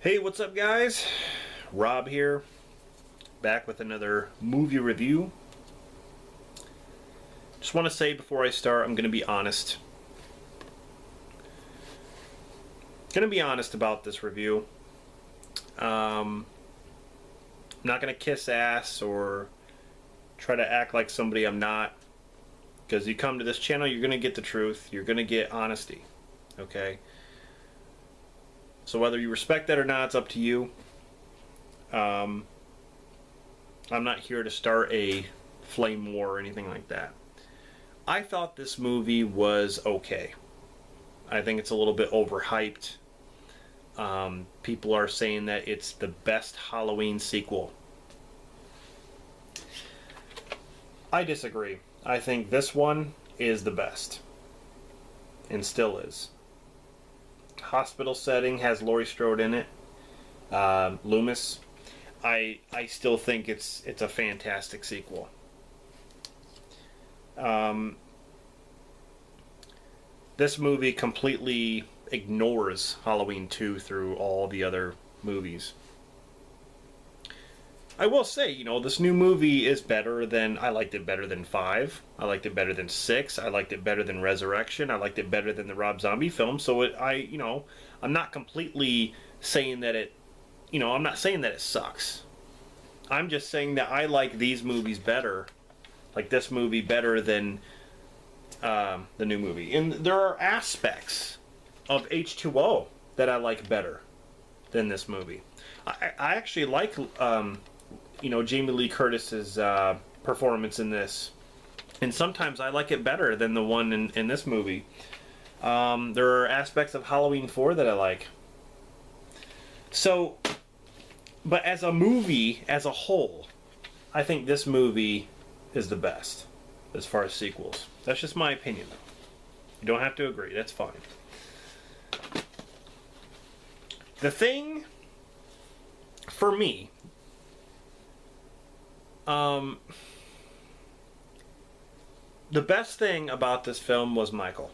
Hey, what's up, guys? Rob here, back with another movie review. Just want to say before I start, I'm going to be honest. About this review. I'm not going to kiss ass or try to act like somebody I'm not. Because you come to this channel, you're going to get the truth. You're going to get honesty. Okay? So whether you respect that or not, it's up to you. I'm not here to start a flame war or anything like that. I thought this movie was okay. I think it's a little bit overhyped. People are saying that it's the best Halloween sequel. I disagree. I think this one is the best. And still is. Hospital setting, has Laurie Strode in it. Loomis. I still think it's a fantastic sequel. This movie completely ignores Halloween 2 through all the other movies. I will say, this new movie is better than... I liked it better than 5. I liked it better than 6. I liked it better than Resurrection. I liked it better than the Rob Zombie film. So I'm not completely saying that it... I'm not saying that it sucks. I'm just saying that I like these movies better. Like this movie better than the new movie. And there are aspects of H2O that I like better than this movie. I actually like... Jamie Lee Curtis's performance in this, and sometimes I like it better than the one in this movie. There are aspects of Halloween 4 that I like. So, but as a movie, as a whole, I think this movie is the best as far as sequels. That's just my opinion, though. You don't have to agree. That's fine. The thing, for me... the best thing about this film was Michael.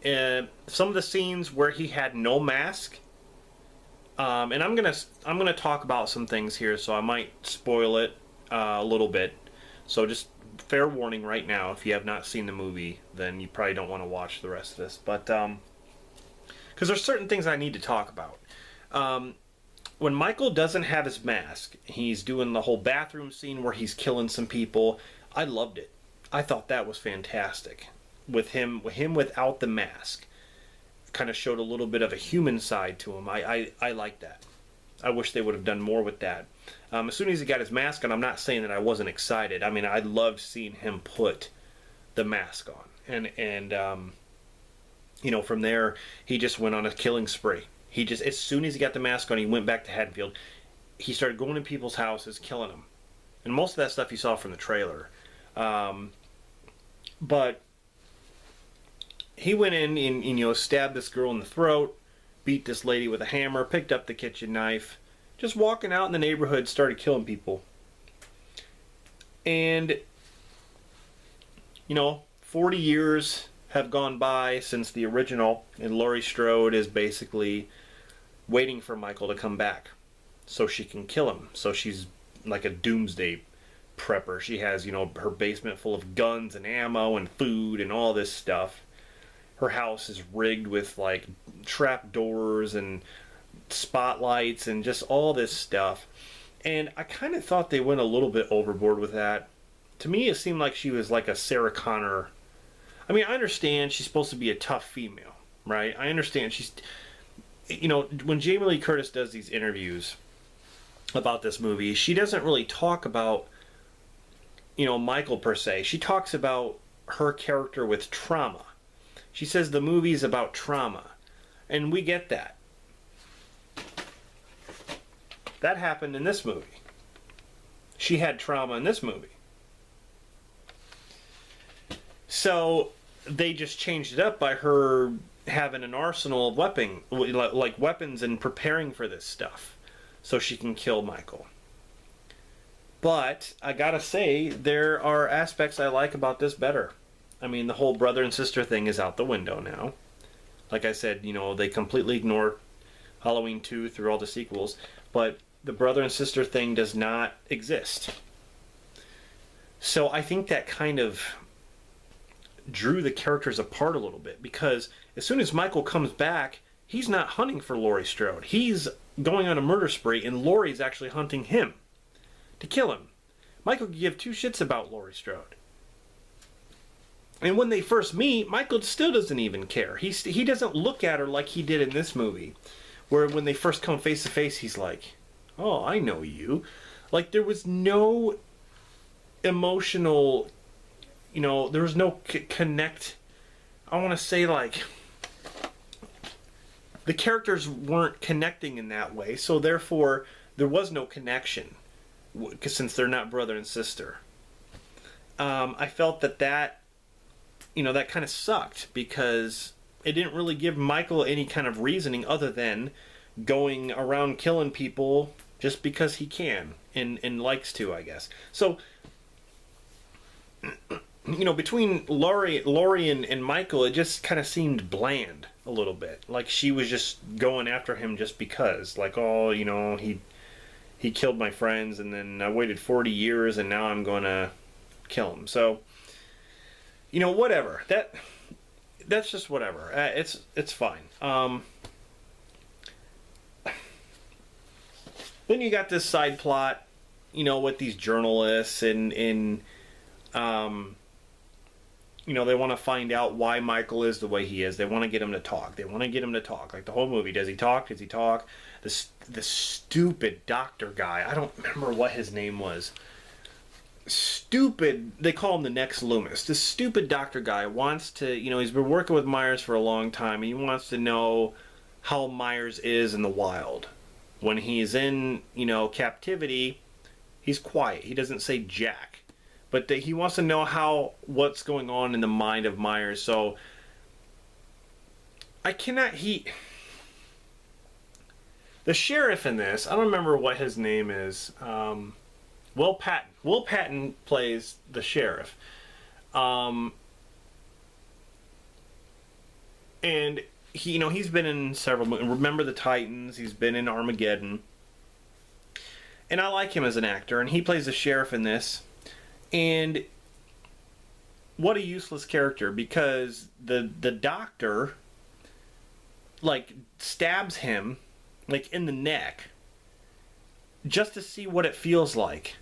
And some of the scenes where he had no mask, and I'm gonna talk about some things here, so I might spoil it a little bit. So just fair warning right now, if you have not seen the movie, then you probably don't want to watch the rest of this. But because there's certain things I need to talk about. When Michael doesn't have his mask, he's doing the whole bathroom scene where he's killing some people. I loved it. I thought that was fantastic. With him without the mask, kind of showed a little bit of a human side to him. I like that. I wish they would have done more with that. As soon as he got his mask on, I'm not saying that I wasn't excited. I mean, I loved seeing him put the mask on, and from there he just went on a killing spree. He just, as soon as he got the mask on, he went back to Haddonfield. He started going to people's houses, killing them. And most of that stuff you saw from the trailer. But he went in and stabbed this girl in the throat, beat this lady with a hammer, picked up the kitchen knife, just walking out in the neighborhood, started killing people. And, 40 years have gone by since the original, and Laurie Strode is basically waiting for Michael to come back so she can kill him. So she's like a doomsday prepper. She has, her basement full of guns and ammo and food and all this stuff. Her house is rigged with like trap doors and spotlights and just all this stuff. And I kind of thought they went a little bit overboard with that. To me, it seemed like she was like a Sarah Connor. I mean, I understand she's supposed to be a tough female, right? I understand she's... when Jamie Lee Curtis does these interviews about this movie, she doesn't really talk about, Michael per se. She talks about her character with trauma. She says the movie's about trauma. And we get that. That happened in this movie. She had trauma in this movie. So... they just changed it up by her having an arsenal of weapons and preparing for this stuff so she can kill Michael. But I gotta say, there are aspects I like about this better. I mean, the whole brother and sister thing is out the window now. Like I said, they completely ignore Halloween 2 through all the sequels, but the brother and sister thing does not exist. So I think that kind of drew the characters apart a little bit, because as soon as Michael comes back, he's not hunting for Laurie Strode. He's going on a murder spree, and Laurie's actually hunting him to kill him. Michael could give two shits about Laurie Strode. And when they first meet, Michael still doesn't even care. He doesn't look at her like he did in this movie, where when they first come face to face, he's like, "Oh, I know you." Like, there was no emotional, there was no connect. I want to say, like, the characters weren't connecting in that way, so therefore there was no connection, since they're not brother and sister. I felt that kind of sucked, because it didn't really give Michael any kind of reasoning other than going around killing people just because he can and likes to, I guess. So, between Laurie and Michael, it just kind of seemed bland a little bit. Like, she was just going after him just because. Like, oh, he killed my friends, and then I waited 40 years, and now I'm going to kill him. So, whatever. That's just whatever. It's fine. Then you got this side plot, with these journalists, and they want to find out why Michael is the way he is. They want to get him to talk. Like the whole movie. Does he talk? Does he talk? The stupid doctor guy. I don't remember what his name was. Stupid. They call him the next Loomis. This stupid doctor guy wants to, he's been working with Myers for a long time, and he wants to know how Myers is in the wild. When he's in, captivity, he's quiet. He doesn't say jack. But he wants to know what's going on in the mind of Myers. So the sheriff in this, I don't remember what his name is. Will Patton. Will Patton plays the sheriff. And he's been in several movies. Remember the Titans. He's been in Armageddon. And I like him as an actor. And he plays the sheriff in this. And what a useless character, because the doctor, like, stabs him, like, in the neck, just to see what it feels like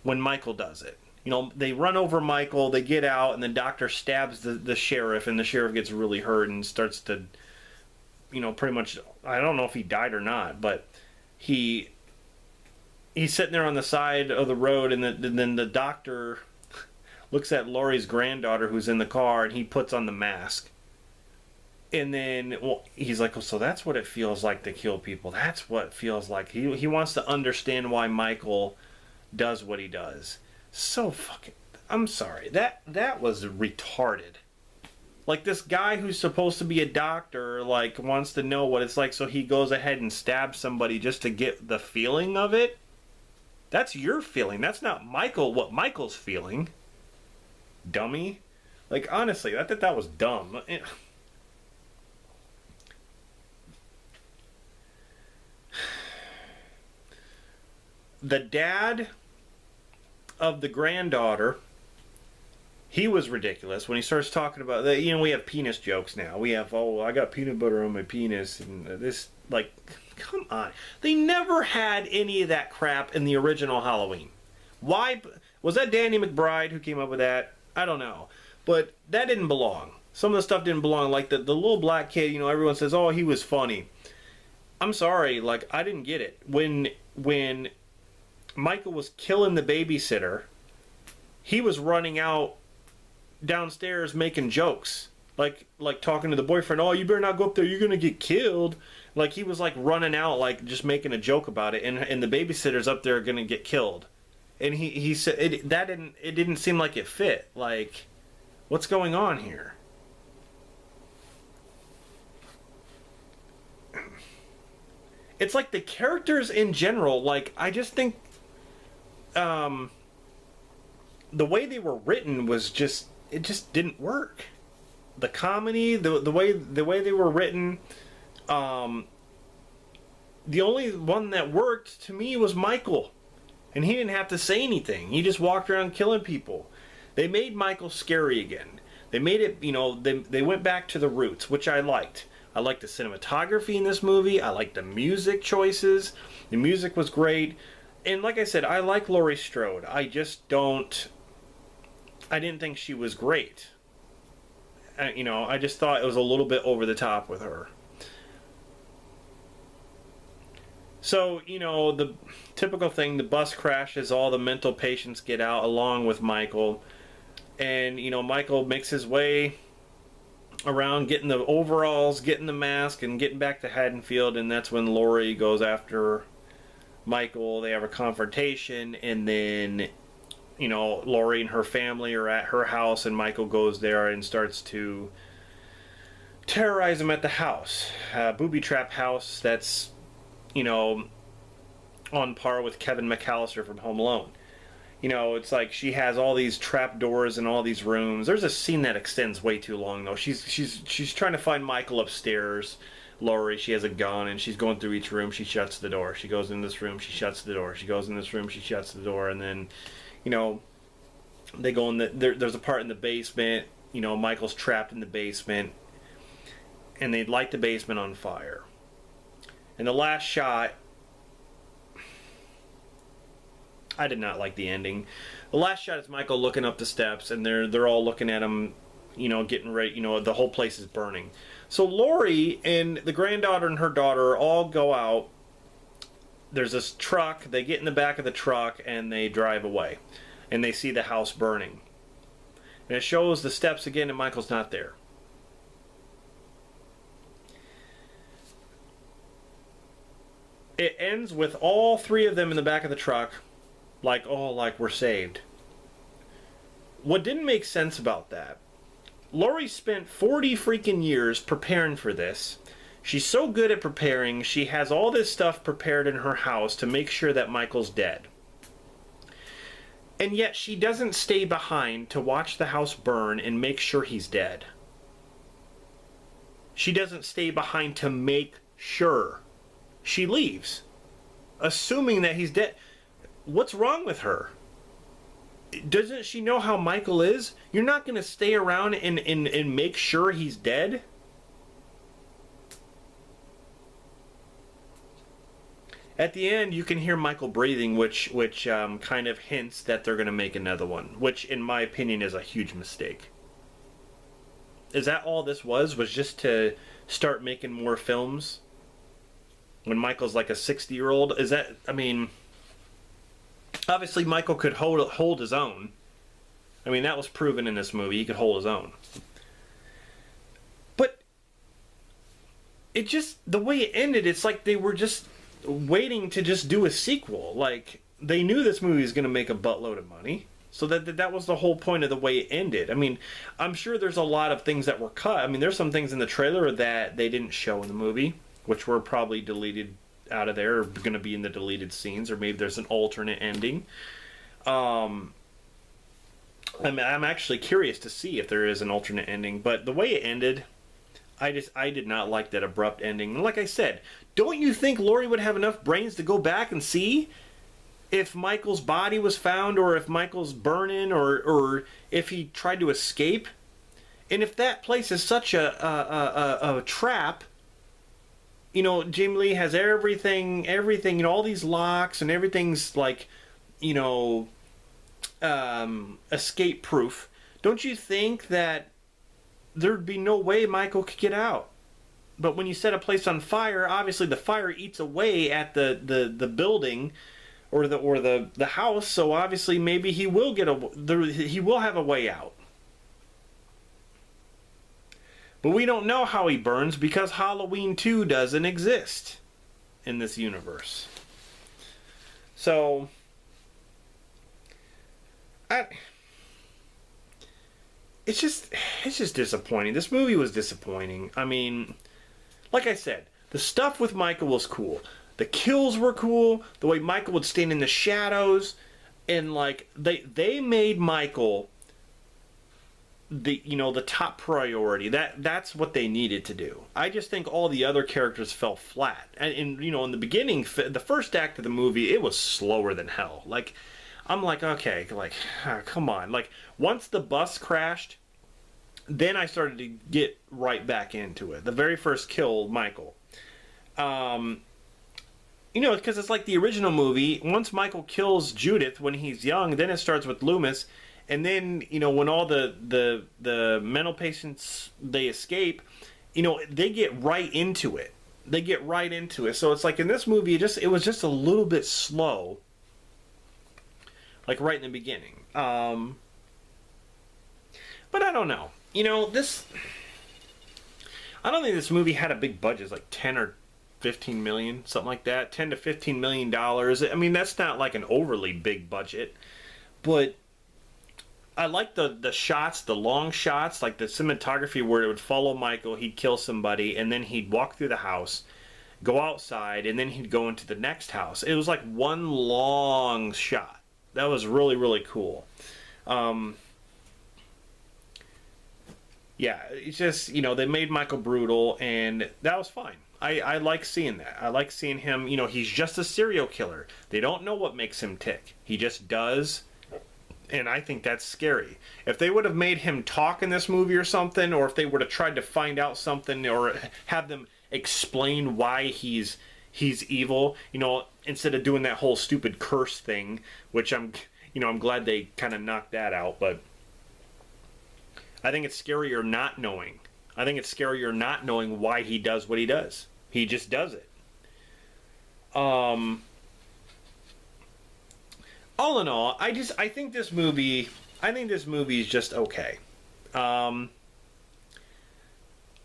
when Michael does it. They run over Michael, they get out, and the doctor stabs the sheriff, and the sheriff gets really hurt and starts to, pretty much, I don't know if he died or not, but he's sitting there on the side of the road, and then the doctor looks at Laurie's granddaughter who's in the car, and he puts on the mask. And then he's like, oh, so that's what it feels like to kill people. That's what it feels like. He wants to understand why Michael does what he does. So fucking... I'm sorry. That was retarded. Like, this guy who's supposed to be a doctor, like, wants to know what it's like, so he goes ahead and stabs somebody just to get the feeling of it? That's your feeling. That's not what Michael's feeling. Dummy. Like, honestly, I thought that was dumb. The dad of the granddaughter, he was ridiculous when he starts talking about that. We have penis jokes now. We have, oh, I got peanut butter on my penis, and this, like, come on. They never had any of that crap in the original Halloween. Why? Was that Danny McBride who came up with that? I don't know. But that didn't belong. Some of the stuff didn't belong. Like the little black kid, everyone says, oh, he was funny. I'm sorry, like, I didn't get it. When Michael was killing the babysitter, he was running out downstairs making jokes. Like talking to the boyfriend, oh, you better not go up there, you're gonna get killed. Like, he was, like, running out, like, just making a joke about it, and the babysitter's up there gonna get killed. And he said, it didn't seem like it fit. Like, what's going on here? It's like the characters in general, like, I just think the way they were written was just, it just didn't work. The comedy, the way they were written, the only one that worked to me was Michael. And he didn't have to say anything. He just walked around killing people. They made Michael scary again. They made it, you know, they went back to the roots, which I liked. I liked the cinematography in this movie. I liked the music choices. The music was great. And like I said, I like Laurie Strode. I didn't think she was great. You know, I just thought it was a little bit over the top with her. So, you know, the typical thing, the bus crashes, all the mental patients get out along with Michael. And, you know, Michael makes his way around getting the overalls, getting the mask, and getting back to Haddonfield. And that's when Laurie goes after Michael. They have a confrontation, and then, you know, Laurie and her family are at her house, and Michael goes there and starts to terrorize them at the house. Booby trap house that's, you know, on par with Kevin McAllister from Home Alone. You know, it's like she has all these trap doors in all these rooms. There's a scene that extends way too long, though. She's trying to find Michael upstairs. Laurie, she has a gun, and she's going through each room. She shuts the door. She goes in this room. She shuts the door. She goes in this room. She shuts the door. And then, you know, they go in there's a part in the basement. You know, Michael's trapped in the basement, and they light the basement on fire. And the last shot, I did not like the ending. The last shot is Michael looking up the steps, and they're all looking at him, you know, getting ready. You know, the whole place is burning. So Laurie and the granddaughter and her daughter all go out. There's this truck. They get in the back of the truck, and they drive away. And they see the house burning. And it shows the steps again, and Michael's not there. It ends with all three of them in the back of the truck, like, oh, like we're saved. What didn't make sense about that, Laurie spent 40 freaking years preparing for this. She's so good at preparing, she has all this stuff prepared in her house to make sure that Michael's dead. And yet she doesn't stay behind to watch the house burn and make sure he's dead. She doesn't stay behind to make sure. She leaves, assuming that he's dead. What's wrong with her? Doesn't she know how Michael is? You're not going to stay around and make sure he's dead? At the end, you can hear Michael breathing, which kind of hints that they're going to make another one, which, in my opinion, is a huge mistake. Is that all this was just to start making more films? When Michael's like a 60-year-old? Is that, I mean, obviously Michael could hold his own. I mean, that was proven in this movie. He could hold his own. But it just, the way it ended, it's like they were just waiting to just do a sequel. Like, they knew this movie was going to make a buttload of money. So that was the whole point of the way it ended. I mean, I'm sure there's a lot of things that were cut. I mean, there's some things in the trailer that they didn't show in the movie, which were probably deleted out of there, or going to be in the deleted scenes, or maybe there's an alternate ending. I'm actually curious to see if there is an alternate ending, but the way it ended, I did not like that abrupt ending. And like I said, don't you think Laurie would have enough brains to go back and see if Michael's body was found, or if Michael's burning, or if he tried to escape? And if that place is such a trap, you know, Jamie Lee has everything, you know, all these locks, and everything's like, you know, escape proof. Don't you think that there'd be no way Michael could get out? But when you set a place on fire, obviously the fire eats away at the building or the house, so obviously maybe he will have a way out. But we don't know how he burns because Halloween 2 doesn't exist in this universe. So, it's just disappointing. This movie was disappointing. I mean, like I said, the stuff with Michael was cool. The kills were cool. The way Michael would stand in the shadows, and like they made Michael the top priority. That's what they needed to do. I just think all the other characters fell flat. And in the beginning, the first act of the movie, it was slower than hell. Like, I'm like, okay, like, come on. Like, once the bus crashed, then I started to get right back into it. The very first kill, Michael. Because it's like the original movie. Once Michael kills Judith when he's young, then it starts with Loomis. And then, when all the mental patients, they escape, they get right into it. They get right into it. So it's like in this movie, it was just a little bit slow. Like right in the beginning. But I don't know. I don't think this movie had a big budget. It's like 10 or 15 million, something like that. 10 to 15 million dollars. I mean, that's not like an overly big budget. But I like the shots, the long shots, like the cinematography where it would follow Michael, he'd kill somebody, and then he'd walk through the house, go outside, and then he'd go into the next house. It was like one long shot. That was really, really cool. Yeah, it's just, they made Michael brutal, and that was fine. I like seeing that. I like seeing him, he's just a serial killer. They don't know what makes him tick. He just does, and I think that's scary. If they would have made him talk in this movie or something, or if they would have tried to find out something, or have them explain why he's evil, instead of doing that whole stupid curse thing, which I'm glad they kind of knocked that out, but I think it's scarier not knowing. I think it's scarier not knowing why he does what he does. He just does it. All in all, I think this movie is just okay. I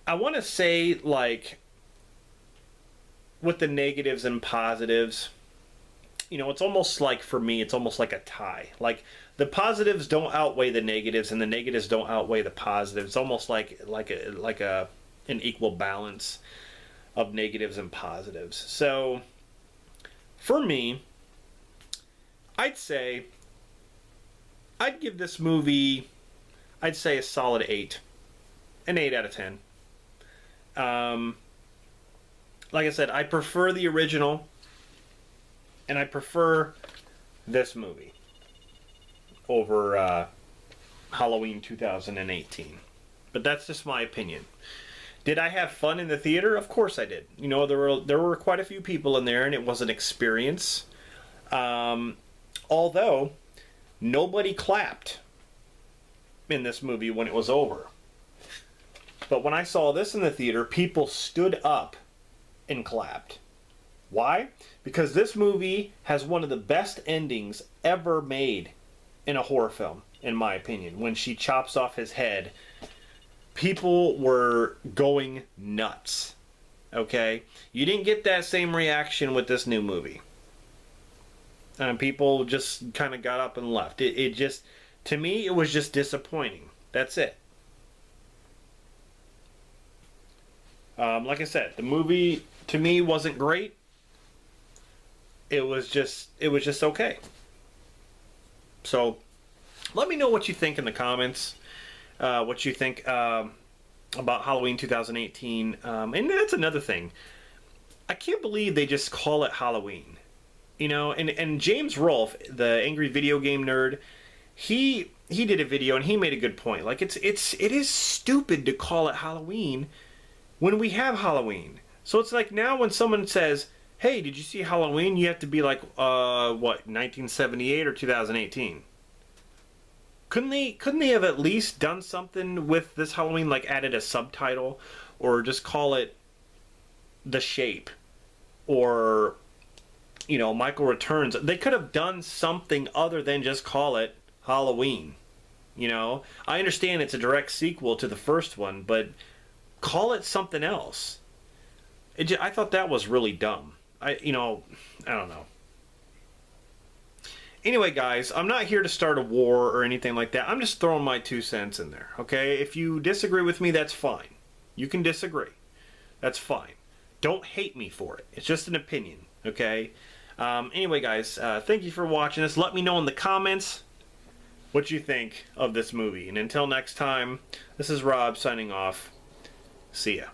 want to say, like, with the negatives and positives, it's almost like, for me, it's almost like a tie. Like, the positives don't outweigh the negatives, and the negatives don't outweigh the positives. It's almost like an equal balance of negatives and positives. So, for me, I'd give this movie, a solid 8. An 8 out of 10. Like I said, I prefer the original, and I prefer this movie over Halloween 2018. But that's just my opinion. Did I have fun in the theater? Of course I did. There were quite a few people in there, and it was an experience. Although nobody clapped in this movie when it was over. But when I saw this in the theater, people stood up and clapped. Why? Because this movie has one of the best endings ever made in a horror film, in my opinion. When she chops off his head, people were going nuts. Okay? You didn't get that same reaction with this new movie. People just kind of got up and left. It just, to me, it was just disappointing. That's it. Like I said, the movie to me wasn't great. It was just okay. So, let me know what you think in the comments. What you think about Halloween 2018. And that's another thing. I can't believe they just call it Halloween. And James Rolfe, the angry video game nerd, he did a video and he made a good point. Like, it is stupid to call it Halloween when we have Halloween. So it's like now when someone says, hey, did you see Halloween? You have to be like, 1978 or 2018? Couldn't they have at least done something with this Halloween, like added a subtitle, or just call it The Shape, or Michael Returns? They could have done something other than just call it Halloween. I understand it's a direct sequel to the first one, but call it something else. I thought that was really dumb. I don't know. Anyway, guys, I'm not here to start a war or anything like that. I'm just throwing my 2 cents in there, okay? If you disagree with me, that's fine. You can disagree. That's fine. Don't hate me for it. It's just an opinion, okay? Anyway, guys, thank you for watching this. Let me know in the comments what you think of this movie. And until next time, this is Rob signing off. See ya.